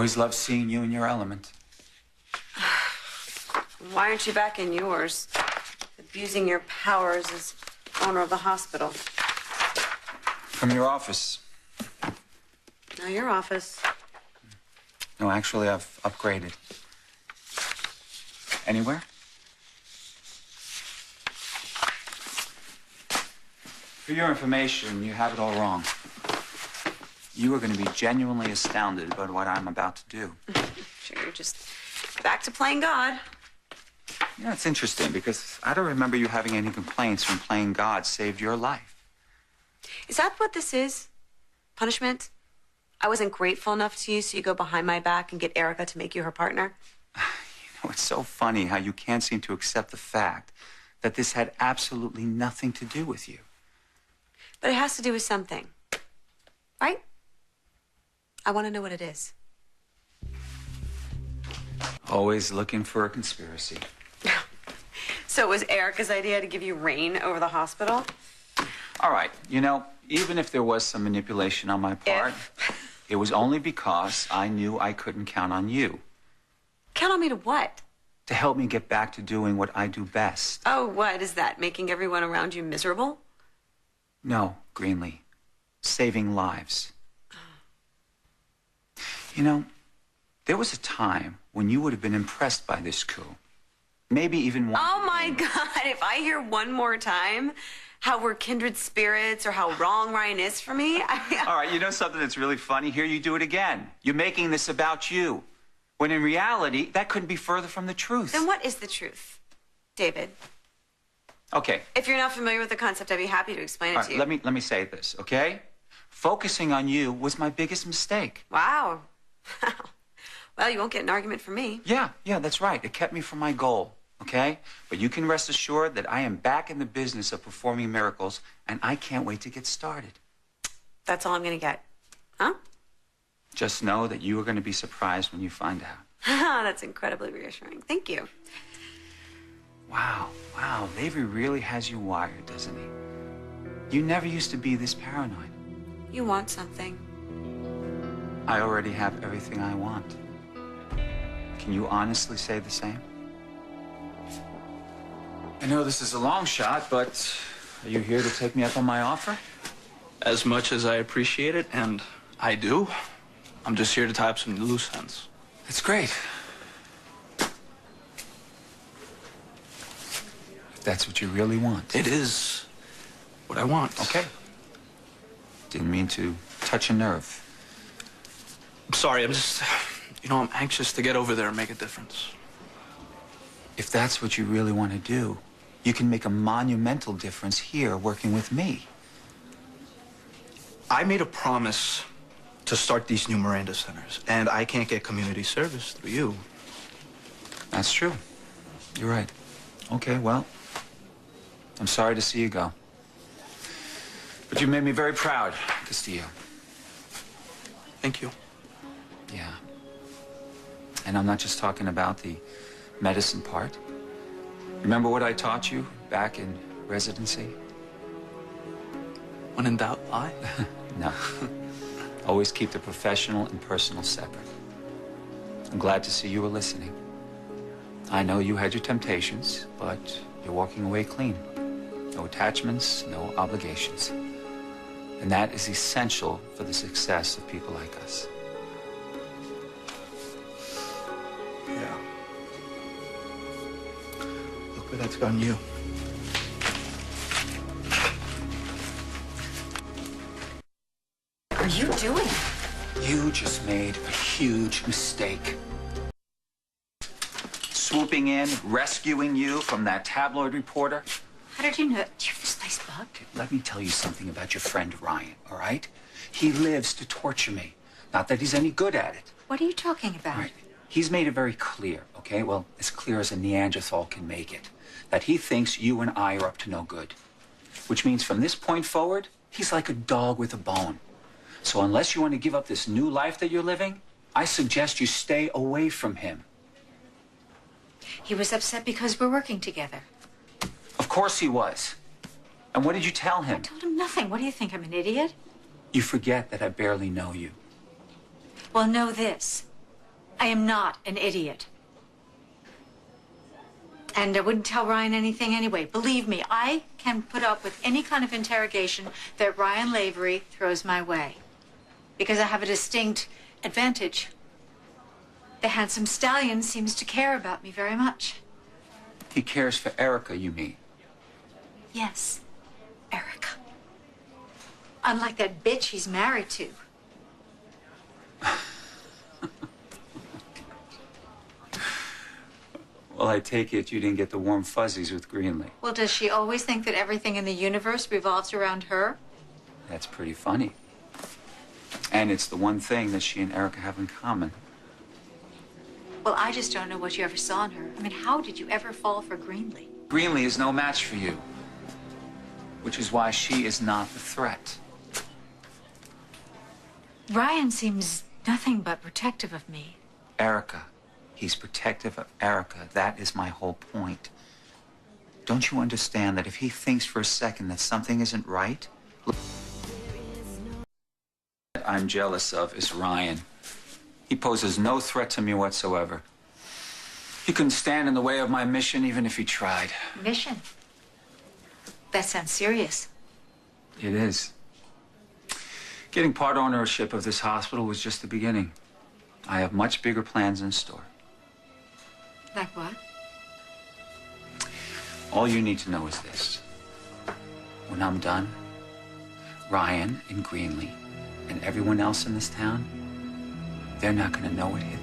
always love seeing you in your element. Why aren't you back in yours? Abusing your powers as owner of the hospital. From your office. No, your office. No, actually, I've upgraded. Anywhere? For your information, you have it all wrong. You are going to be genuinely astounded about what I'm about to do. Sure, you're just back to playing God. You know, it's interesting because I don't remember you having any complaints when playing God saved your life. Is that what this is? Punishment? I wasn't grateful enough to you, so you go behind my back and get Erica to make you her partner? You know, it's so funny how you can't seem to accept the fact that this had absolutely nothing to do with you. But it has to do with something, right? I want to know what it is. Always looking for a conspiracy. So it was Erica's idea to give you reign over the hospital? All right, you know, even if there was some manipulation on my part, it was only because I knew I couldn't count on you. Count on me to what? To help me get back to doing what I do best. Oh, what is that? Making everyone around you miserable? No, Greenlee. Saving lives. You know, there was a time when you would have been impressed by this coup. Maybe even one. Oh, my God. If I hear one more time how we're kindred spirits or how wrong Ryan is for me, All right, you know something that's really funny? Here you do it again. You're making this about you. When in reality, that couldn't be further from the truth. Then what is the truth, David? Okay. If you're not familiar with the concept, I'd be happy to explain it to you. Let me say this, okay? Focusing on you was my biggest mistake. Wow. Well, you won't get an argument from me. Yeah, that's right. It kept me from my goal, okay? But you can rest assured that I am back in the business of performing miracles, and I can't wait to get started. That's all I'm going to get. Huh? Just know that you are going to be surprised when you find out. That's incredibly reassuring. Thank you. Wow. Lavery really has you wired, doesn't he? You never used to be this paranoid. You want something. I already have everything I want. Can you honestly say the same? I know this is a long shot, but are you here to take me up on my offer? As much as I appreciate it, and I do, I'm just here to tie up some loose ends. That's great. If that's what you really want. It is what I want. Okay. Didn't mean to touch a nerve. I'm sorry, I'm anxious to get over there and make a difference. If that's what you really want to do, you can make a monumental difference here working with me. I made a promise to start these new Miranda centers, and I can't get community service through you. That's true. You're right. Okay, well, I'm sorry to see you go. But you made me very proud, Castillo. Thank you. Yeah. And I'm not just talking about the medicine part. Remember what I taught you back in residency? When in doubt, lie? No. Always keep the professional and personal separate. I'm glad to see you were listening. I know you had your temptations, but you're walking away clean. No attachments, no obligations. And that is essential for the success of people like us. Yeah. Look where that's gotten you. What are you doing? You just made a huge mistake. Swooping in, rescuing you from that tabloid reporter. How did you know? Do you have this nice bug? Let me tell you something about your friend Ryan, all right? He lives to torture me. Not that he's any good at it. What are you talking about? All right. He's made it very clear, okay? Well, as clear as a Neanderthal can make it, that he thinks you and I are up to no good. Which means from this point forward, he's like a dog with a bone. So unless you want to give up this new life that you're living, I suggest you stay away from him. He was upset because we're working together. Of course he was. And what did you tell him? I told him nothing. What do you think? I'm an idiot? You forget that I barely know you. Well, know this. I am not an idiot. And I wouldn't tell Ryan anything anyway. Believe me, I can put up with any kind of interrogation that Ryan Lavery throws my way. Because I have a distinct advantage. The handsome stallion seems to care about me very much. He cares for Erica, you mean? Yes, Erica. Unlike that bitch he's married to. Well, I take it you didn't get the warm fuzzies with Greenlee. Well, does she always think that everything in the universe revolves around her? That's pretty funny. And it's the one thing that she and Erica have in common. Well, I just don't know what you ever saw in her. I mean, how did you ever fall for Greenlee? Greenlee is no match for you, which is why she is not the threat. Ryan seems nothing but protective of me. Erica. He's protective of Erica. That is my whole point. Don't you understand that if he thinks for a second that something isn't right? What I'm jealous of is Ryan. He poses no threat to me whatsoever. He couldn't stand in the way of my mission even if he tried. Mission? That sounds serious. It is. Getting part ownership of this hospital was just the beginning. I have much bigger plans in store. Like what? All you need to know is this. When I'm done, Ryan and Greenlee and everyone else in this town, they're not going to know it hit